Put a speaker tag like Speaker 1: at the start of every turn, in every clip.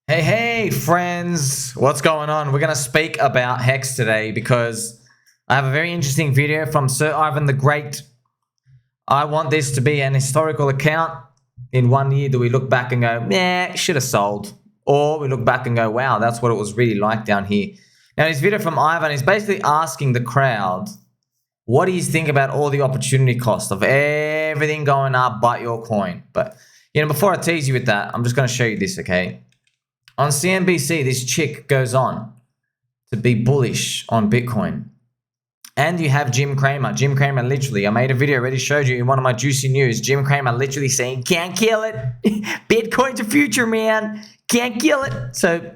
Speaker 1: Hey, friends, what's going on? We're going to speak about HEX today because I have a very interesting video from Sir Ivan the Great. I want this to be an historical account. In 1 year, do we look back and go, nah, should have sold? Or we look back and go, wow, that's what it was really like down here. Now, this video from Ivan is basically asking the crowd, what do you think about all the opportunity cost of everything going up but your coin? But, before I tease you with that, I'm just going to show you this, okay? On CNBC, this chick goes on to be bullish on Bitcoin. And you have Jim Cramer. Jim Cramer literally, I made a video, already showed you in one of my juicy news. Jim Cramer literally saying, can't kill it. Bitcoin's a future, man. Can't kill it. So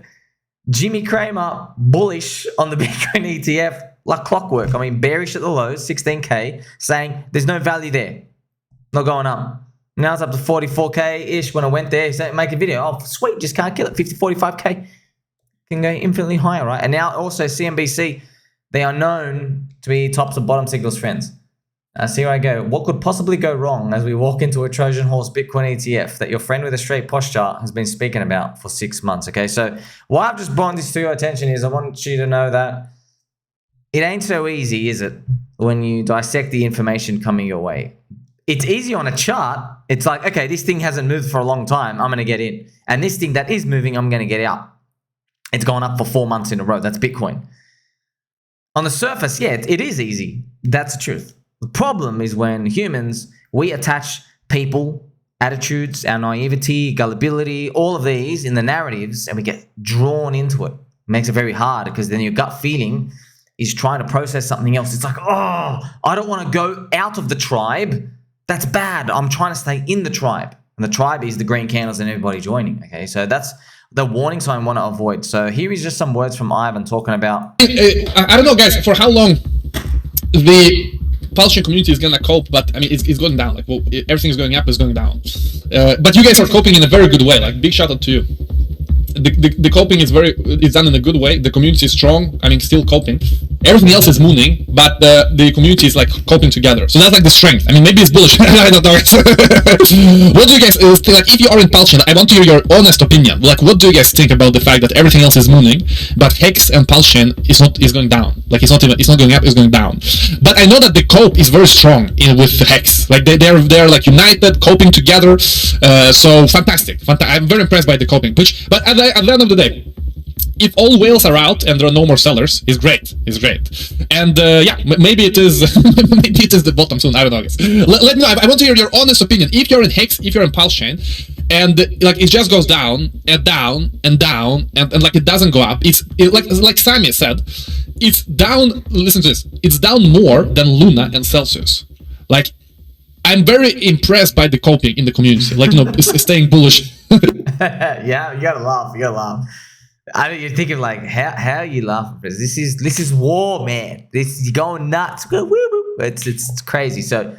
Speaker 1: Jimmy Cramer, bullish on the Bitcoin ETF like clockwork. I mean, bearish at the lows, 16K, saying there's no value there. Not going up. Now it's up to 44K-ish. When I went there, he said, make a video. Oh, sweet, just can't kill it. 50, 45K. Can go infinitely higher, right? And now also CNBC, they are known to be tops and bottom signals friends. So here I go. What could possibly go wrong as we walk into a Trojan horse Bitcoin ETF that your friend with a straight posture has been speaking about for 6 months, okay? So why I've just brought this to your attention is I want you to know that it ain't so easy, is it, when you dissect the information coming your way. It's easy on a chart. It's like, okay, this thing hasn't moved for a long time. I'm going to get in. And this thing that is moving, I'm going to get out. It's gone up for 4 months in a row. That's Bitcoin. On the surface, yeah, it is easy. That's the truth. The problem is when humans, we attach people, attitudes, our naivety, gullibility, all of these in the narratives, and we get drawn into it. It makes it very hard because then your gut feeling is trying to process something else. It's like, oh, I don't want to go out of the tribe. That's bad. I'm trying to stay in the tribe. And the tribe is the green candles and everybody joining. Okay, so that's the warning sign I want to avoid. So here is just some words from Ivan talking about.
Speaker 2: I don't know, guys, for how long the PulseChain community is going to cope, but I mean, it's going down. Like, well, everything's going up, it's going down. But you guys are coping in a very good way. Like, big shout out to you. The coping is done in a good way. The community is strong. I mean, still coping. Everything else is mooning, but the community is like coping together. So that's like the strength. I mean, maybe it's bullish. I don't know. What do you guys think? Like, if you are in PulseChain, I want to hear your honest opinion. Like, what do you guys think about the fact that everything else is mooning, but HEX and PulseChain is going down? Like, it's not going up, it's going down. But I know that the cope is very strong with the HEX. Like, they're like united, coping together. So fantastic. I'm very impressed by the coping. But at the end of the day, if all whales are out and there are no more sellers, it's great. It's great. And yeah, maybe it is maybe it is the bottom soon. I don't know, guys. Let me know. I want to hear your honest opinion. If you're in HEX, if you're in PulseChain, and like it just goes down and down and down and like it doesn't go up. Like Sammy said, it's down. Listen to this. It's down more than Luna and Celsius. Like, I'm very impressed by the coping in the community. Like, staying bullish.
Speaker 1: Yeah, you gotta laugh. You gotta laugh. You're thinking like, how are you laughing? This is war, man. This is going nuts. It's crazy. So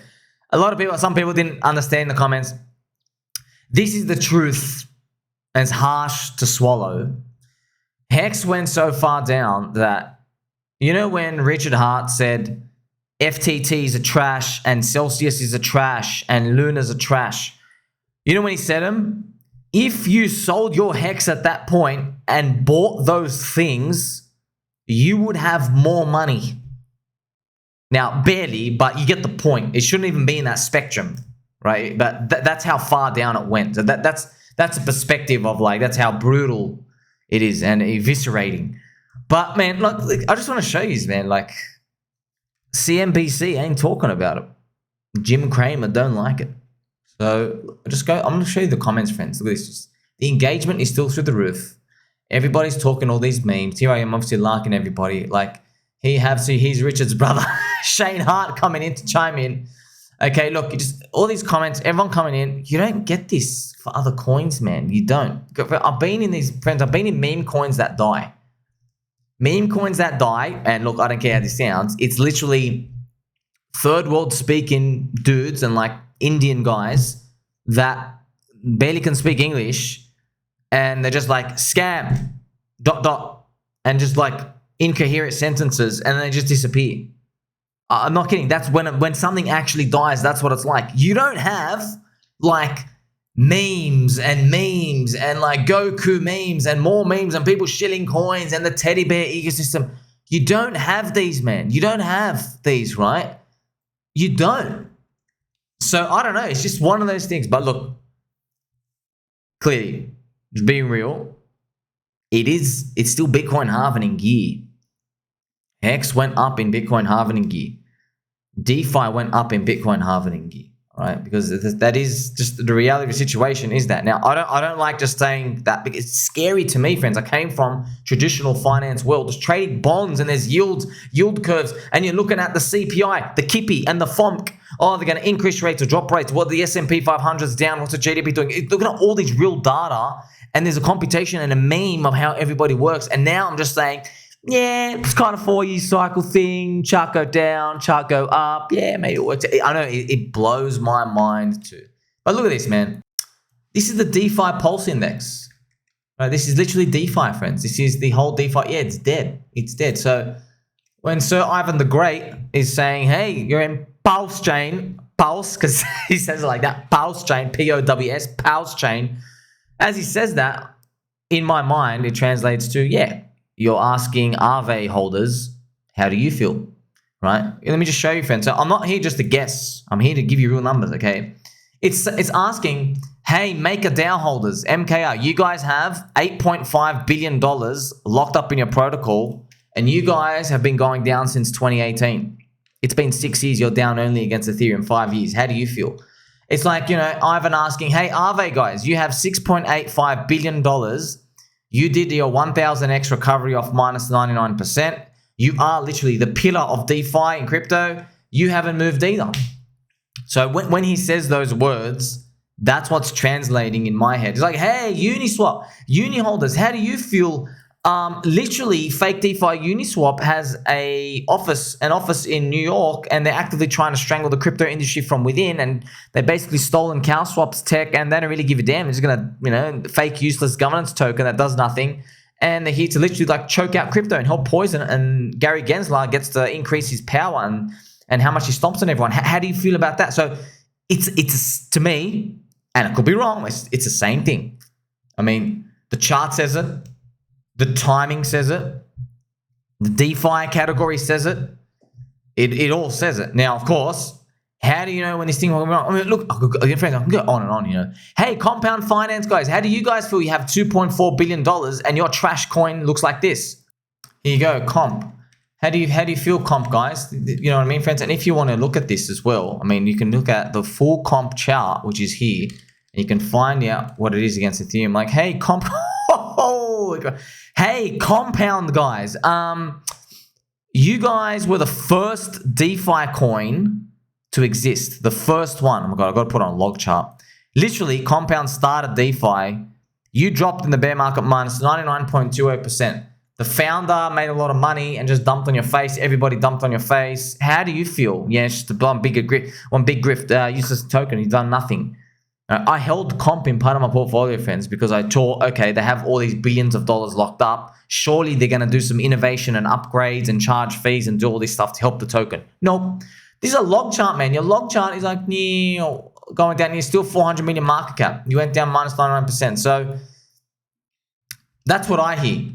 Speaker 1: some people didn't understand the comments. This is the truth, and it's harsh to swallow. HEX went so far down that, when Richard Hart said FTT is a trash and Celsius is a trash and Luna's a trash. When he said them? If you sold your HEX at that point and bought those things, you would have more money. Now, barely, but you get the point. It shouldn't even be in that spectrum, right? But that's how far down it went. So that's a perspective of, like, that's how brutal it is and eviscerating. But, man, look, I just want to show you, man, like, CNBC ain't talking about it. Jim Cramer don't like it. So I'm going to show you the comments, friends. Look at this. The engagement is still through the roof. Everybody's talking all these memes. Here I am, obviously liking everybody. Like, he's Richard's brother, Shane Hart, coming in to chime in. Okay, look, all these comments, everyone coming in. You don't get this for other coins, man. You don't. I've been in meme coins that die. Meme coins that die, and look, I don't care how this sounds. It's literally third world speaking dudes and like Indian guys that barely can speak English, and they're just like scam ... and just like incoherent sentences, and they just disappear. I'm not kidding. That's when something actually dies. That's what it's like. You don't have like memes and like Goku memes and more memes and people shilling coins and the teddy bear ecosystem. You don't have these, man. You don't have these, right? You don't. So I don't know. It's just one of those things. But look, clearly, being real, it's still Bitcoin halvening gear. HEX went up in Bitcoin halvening gear. DeFi went up in Bitcoin halvening gear, right? Because that is just the reality of the situation is that. Now, I don't like just saying that because it's scary to me, friends. I came from traditional finance world, just trading bonds and there's yield curves, and you're looking at the CPI, the KIPI, and the FOMC. Oh, they're going to increase rates or drop rates. What the S&P 500 is down. What's the GDP doing? Looking at all these real data, and there's a computation and a meme of how everybody works. And now I'm just saying, yeah, it's kind of 4-year cycle thing. Chart go down, chart go up. Yeah, maybe it works. I know it blows my mind too. But look at this, man. This is the DeFi Pulse Index. Right, this is literally DeFi, friends. This is the whole DeFi. Yeah, it's dead. It's dead. So when Sir Ivan the Great is saying, hey, you're in PulseChain, Pulse, because he says it like that, PulseChain, P-O-W-S, PulseChain. As he says that, in my mind, it translates to, yeah, you're asking Aave holders, how do you feel, right? Let me just show you, friends. So I'm not here just to guess. I'm here to give you real numbers, okay? It's asking, hey, MakerDAO holders, MKR, you guys have $8.5 billion locked up in your protocol, and you guys have been going down since 2018. It's been 6 years. You're down only against Ethereum, 5 years. How do you feel? It's like, you know, Ivan asking, hey, Aave guys, you have $6.85 billion. You did your 1000x recovery off minus 99%. You are literally the pillar of DeFi in crypto. You haven't moved either. So when he says those words, that's what's translating in my head. It's like, hey, Uniswap, uni holders, how do you feel? Literally, fake DeFi Uniswap has an office in New York, and they're actively trying to strangle the crypto industry from within. And they basically stolen CowSwap's tech, and they don't really give a damn. They're just gonna, you know, fake useless governance token that does nothing, and they're here to literally like choke out crypto and help poison it. And Gary Gensler gets to increase his power and how much he stomps on everyone. How do you feel about that? So it's to me, and I could be wrong. It's the same thing. I mean, the chart says it. The timing says it. The DeFi category says it. It all says it. Now, of course, how do you know when this thing will go wrong? I mean, look, friends, I can go on and on, you know. Hey, compound finance guys, how do you guys feel? You have $2.4 billion and your trash coin looks like this. Here you go, comp. How do you feel, comp guys? You know what I mean, friends? And if you want to look at this as well, I mean, you can look at the full comp chart, which is here, and you can find out what it is against Ethereum. Like, hey, comp. Hey, compound guys. You guys were the first DeFi coin to exist. The first one. Oh my God, I've got to put on a log chart. Literally, compound started DeFi. You dropped in the bear market minus 99.28%. The founder made a lot of money and just dumped on your face. Everybody dumped on your face. How do you feel? Yeah, it's just one big grift, useless token. You've done nothing. I held comp in part of my portfolio, friends, because I thought, okay, they have all these billions of dollars locked up. Surely they're going to do some innovation and upgrades and charge fees and do all this stuff to help the token. Nope. This is a log chart, man. Your log chart is like going down. You're still 400 million market cap. You went down minus 99%. So that's what I hear.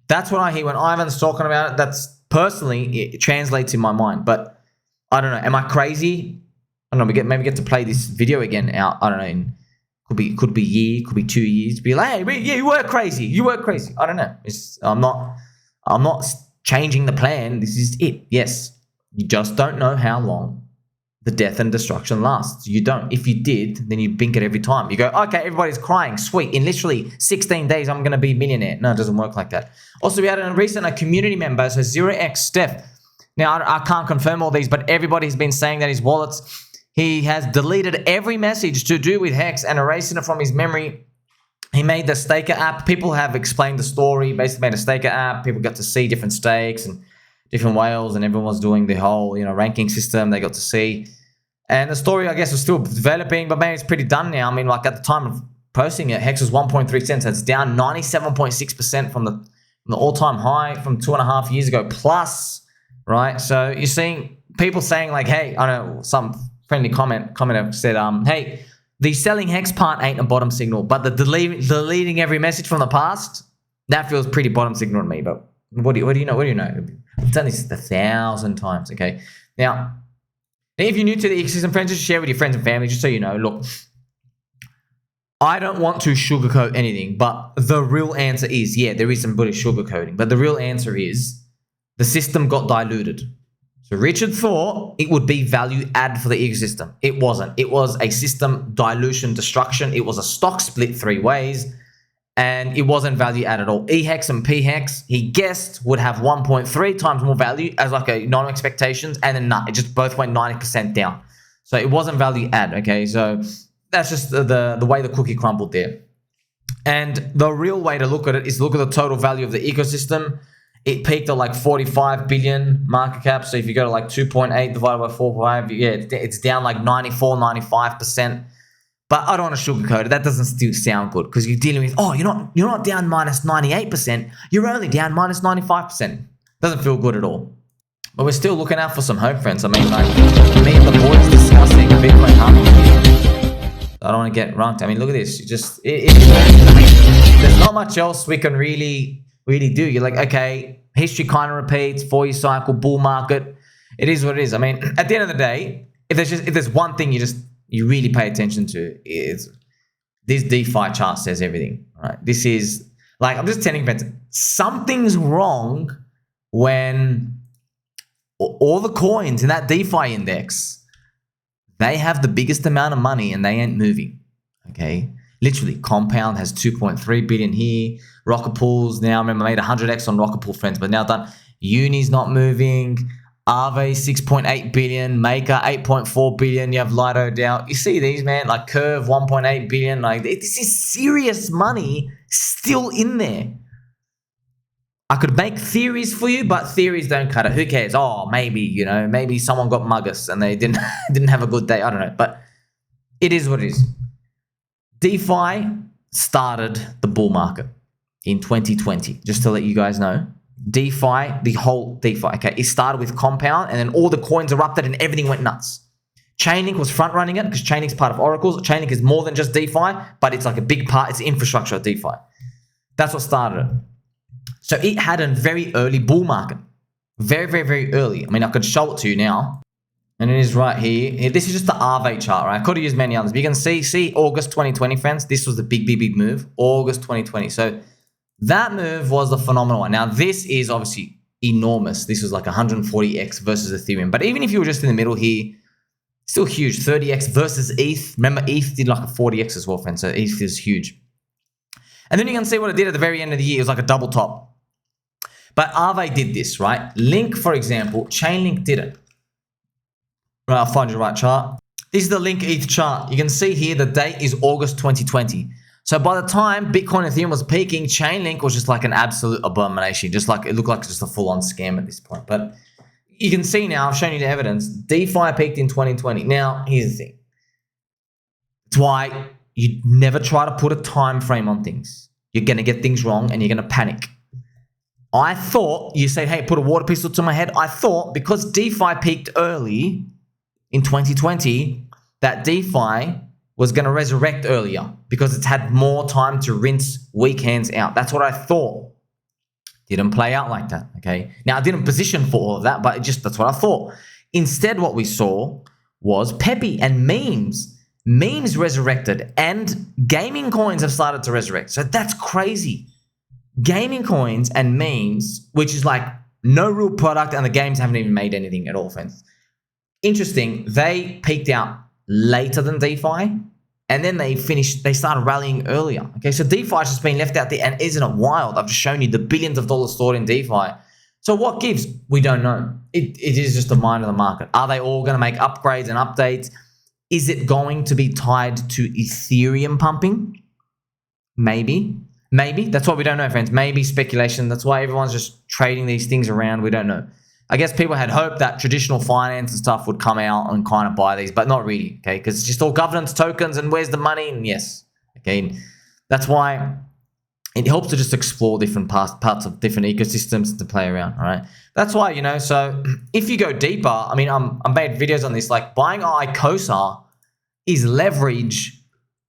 Speaker 1: That's what I hear when Ivan's talking about it. That's personally, it translates in my mind. But I don't know. Am I crazy? I don't know, maybe get to play this video again out. I don't know. Could be a year, could be 2 years. Be like, hey, yeah, you were crazy. You were crazy. I don't know. I'm not changing the plan. This is it. Yes, you just don't know how long the death and destruction lasts. You don't. If you did, then you bink it every time. You go, okay, everybody's crying. Sweet. In literally 16 days, I'm gonna be a millionaire. No, it doesn't work like that. Also, we had a community member, so 0x Steph. Now I can't confirm all these, but everybody's been saying that his wallets. He has deleted every message to do with HEX and erasing it from his memory. He made the staker app. People have explained the story. Basically made a staker app. People got to see different stakes and different whales, and everyone was doing the whole, you know, ranking system. They got to see. And the story, I guess, was still developing, but maybe it's pretty done now. I mean, like at the time of posting it, HEX was 1.3 cents. It's down 97.6% from the all-time high from 2.5 years ago plus, right? So you're seeing people saying like, hey, I don't know, some friendly commenter said, hey, The selling hex part ain't a bottom signal, but the deleting every message from the past, that feels pretty bottom signal to me. But what do you know? What do you know? I've done this 1,000 times, okay? Now, if you're new to the ecosystem, friends, just share with your friends and family, just so you know. Look, I don't want to sugarcoat anything, but the real answer is, yeah, there is some bullish sugarcoating, but the real answer is the system got diluted. So Richard thought it would be value add for the ecosystem. It wasn't. It was a system dilution destruction. It was a stock split 3 ways, and it wasn't value add at all. HEX and PHEX, he guessed, would have 1.3 times more value as like a non-expectations, and then it just both went 90% down. So it wasn't value add, okay? So that's just the way the cookie crumbled there. And the real way to look at it is look at the total value of the ecosystem. It peaked at like 45 billion market cap. So if you go to like 2.8 divided by 4.5, yeah, it's down like 94, 95%. But I don't want to sugarcoat it. That doesn't still sound good because you're dealing with, oh, you're not down minus 98%. You're only down minus 95%. Doesn't feel good at all. But we're still looking out for some hope, friends. I mean, like, me and the boys discussing Bitcoin halving. I don't want to get runked. I mean, look at this. You just, there's not much else we can really do. You're like, okay, history kind of repeats, 4-year cycle, bull market. It is what it is. I mean, at the end of the day, if there's one thing you really pay attention to, is this DeFi chart says everything. Right? This is like, I'm just telling friends, something's wrong when all the coins in that DeFi index, they have the biggest amount of money and they ain't moving. Okay. Literally, Compound has 2.3 billion here. Rocket Pool's now, remember, made 100x on Rocket Pool, friends, but now done. Uni's not moving. Aave 6.8 billion. Maker 8.4 billion. You have Lido down. You see these, man, like Curve 1.8 billion. Like, this is serious money still in there. I could make theories for you, but theories don't cut it. Who cares? Oh, maybe, maybe someone got muggus and they didn't have a good day. I don't know, but it is what it is. DeFi started the bull market in 2020, just to let you guys know. DeFi, the whole DeFi, okay, it started with Compound, and then all the coins erupted and everything went nuts. ChainLink was front running it because ChainLink's part of Oracle's. ChainLink is more than just DeFi, but it's like a big part. It's the infrastructure of DeFi. That's what started it. So it had a very early bull market. Very, very, very early. I mean, I could show it to you now. And it is right here. This is just the Aave chart, right? I could have used many others. But you can see August 2020, friends. This was the big move. August 2020. So that move was the phenomenal one. Now, this is obviously enormous. This was like 140x versus Ethereum. But even if you were just in the middle here, still huge. 30x versus ETH. Remember, ETH did like a 40x as well, friends. So ETH is huge. And then you can see what it did at the very end of the year. It was like a double top. But Aave did this, right? Link, for example, ChainLink did it. Right, I'll find you the right chart. This is the Link ETH chart. You can see here the date is August 2020. So by the time Bitcoin and Ethereum was peaking, ChainLink was just like an absolute abomination. Just like it looked like just a full-on scam at this point. But you can see now, I've shown you the evidence. DeFi peaked in 2020. Now, here's the thing. It's why you never try to put a time frame on things. You're going to get things wrong and you're going to panic. I thought, you said, hey, put a water pistol to my head. I thought because DeFi peaked early in 2020, that DeFi was going to resurrect earlier because it's had more time to rinse weak hands out. That's what I thought. Didn't play out like that, okay? Now, I didn't position for all of that, but that's what I thought. Instead, what we saw was Pepe and memes. Memes resurrected and gaming coins have started to resurrect. So that's crazy. Gaming coins and memes, which is like no real product and the games haven't even made anything at all, friends. Interesting, they peaked out later than DeFi, and then they started rallying earlier. Okay, so DeFi has just been left out there, and isn't it wild? I've just shown you the billions of dollars stored in DeFi. So what gives? We don't know. It is just the mind of the market. Are they all going to make upgrades and updates? Is it going to be tied to Ethereum pumping? Maybe. That's what we don't know, friends. Maybe speculation. That's why everyone's just trading these things around. We don't know. I guess people had hoped that traditional finance and stuff would come out and kind of buy these, but not really, okay? Because it's just all governance tokens and where's the money? And yes, okay? That's why it helps to just explore different parts of different ecosystems to play around, all right? That's why, so if you go deeper, I mean, I made videos on this, like buying Icosa is leverage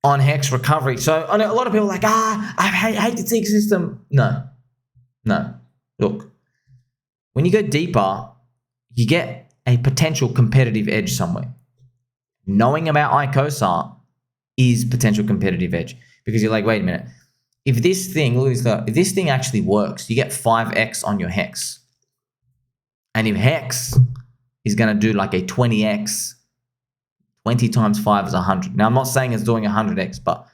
Speaker 1: on HEX recovery. So I know a lot of people are like, I hate the ecosystem. No. Look, when you go deeper, you get a potential competitive edge somewhere. Knowing about Icosa is potential competitive edge, because you're like, wait a minute. If this thing, look at this though, if this thing actually works, you get 5x on your HEX. And if HEX is going to do like a 20x, 20 times 5 is 100. Now, I'm not saying it's doing 100x, but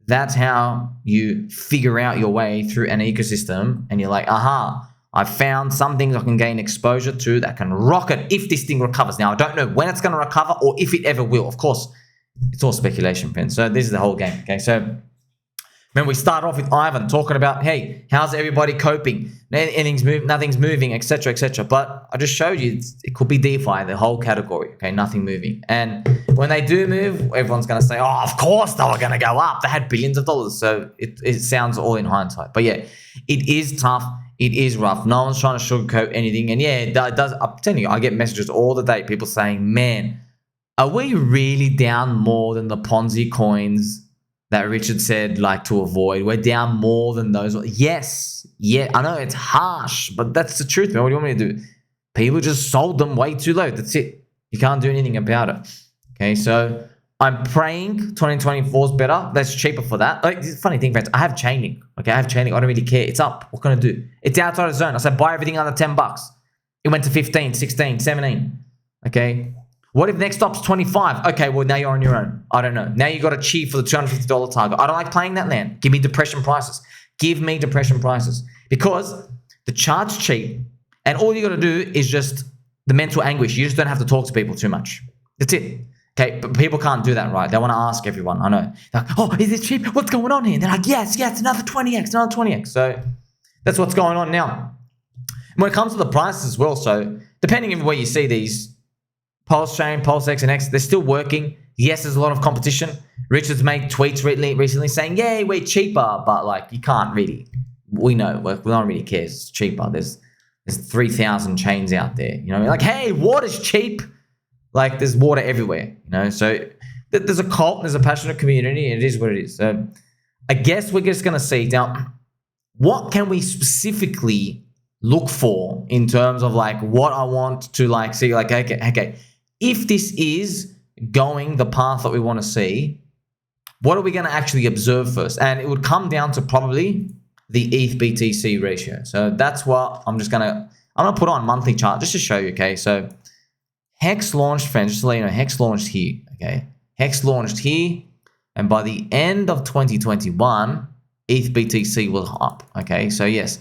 Speaker 1: that's how you figure out your way through an ecosystem. And you're like, aha, I found some things I can gain exposure to that can rocket if this thing recovers. Now, I don't know when it's going to recover or if it ever will. Of course, it's all speculation, friends. So this is the whole game, okay? So when we start off with Ivan talking about, hey, how's everybody coping? Nothing's moving, etc., etc. But I just showed you it could be DeFi, the whole category, okay? Nothing moving. And when they do move, everyone's going to say, oh, of course they were going to go up. They had billions of dollars. So it sounds all in hindsight. But yeah, it is tough. It is rough. No one's trying to sugarcoat anything. And yeah, it does. I'm telling you, I get messages all the day, people saying, man, are we really down more than the Ponzi coins that Richard said, like, to avoid? We're down more than those. Yes. Yeah, I know it's harsh, but that's the truth, man. What do you want me to do? People just sold them way too low. That's it. You can't do anything about it. Okay, so I'm praying 2024 is better. That's cheaper for that. Like, funny thing, friends, I have ChainLink. Okay, I have ChainLink. I don't really care. It's up. What can I do? It's outside of zone. I said buy everything under $10. It went to 15, 16, 17. Okay. What if next stop's 25? Okay, well, now you're on your own. I don't know. Now you got to cheat for the $250 target. I don't like playing that land. Give me depression prices. Give me depression prices. Because the chart's cheap, and all you got to do is just the mental anguish. You just don't have to talk to people too much. That's it. Okay, but people can't do that, right? They want to ask everyone. I know. They're like, oh, is this cheap? What's going on here? And they're like, yes, another 20x, another 20x. So that's what's going on now. And when it comes to the prices as well, so depending on where you see these, PulseChain, PulseX, and HEX, they're still working. Yes, there's a lot of competition. Richard's made tweets recently saying, yeah, we're cheaper, but like you can't really. We know, we don't really care. It's cheaper. There's 3,000 chains out there. You know, like, hey, water's cheap. Like, there's water everywhere. You know, so there's a cult, there's a passionate community, and it is what it is. So I guess we're just gonna see now, what can we specifically look for in terms of like what I want to like see, like, okay. If this is going the path that we want to see, what are we going to actually observe first? And it would come down to probably the ETH BTC ratio. So that's what I'm going to put on monthly chart just to show you, okay? So HEX launched, friends, just to let you know, HEX launched here, okay? HEX launched here, and by the end of 2021, ETH BTC was up, okay? So yes,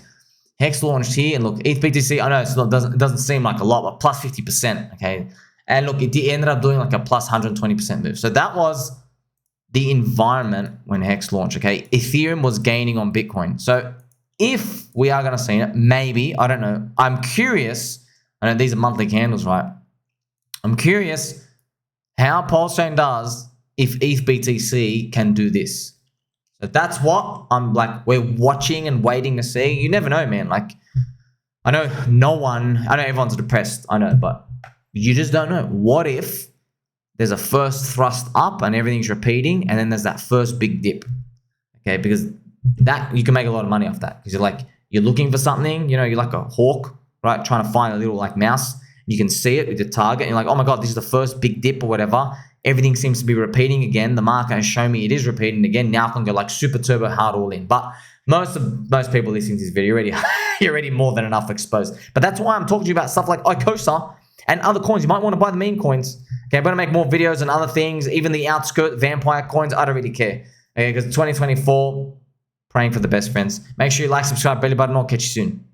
Speaker 1: HEX launched here, and look, ETH BTC, I know it doesn't seem like a lot, but plus 50%, okay? And look, it ended up doing like a plus 120% move. So that was the environment when HEX launched, okay? Ethereum was gaining on Bitcoin. So if we are going to see it, maybe, I don't know. I'm curious. I know these are monthly candles, right? I'm curious how PulseChain does if ETH BTC can do this. So that's what I'm like, we're watching and waiting to see. You never know, man. Like, I know everyone's depressed. I know, but you just don't know. What if there's a first thrust up and everything's repeating, and then there's that first big dip? Okay, because that you can make a lot of money off that, because you're looking for something, you know, you're like a hawk, right? Trying to find a little like mouse. You can see it with your target, and you're like, oh my God, this is the first big dip or whatever. Everything seems to be repeating again. The market has shown me it is repeating again. Now I can go like super turbo hard all in. But most people listening to this video you're already more than enough exposed. But that's why I'm talking to you about stuff like Icosa and other coins. You might want to buy the meme coins. Okay, I'm going to make more videos and other things, even the outskirt vampire coins. I don't really care. Okay, because 2024, praying for the best, friends. Make sure you like, subscribe, belly button. I'll catch you soon.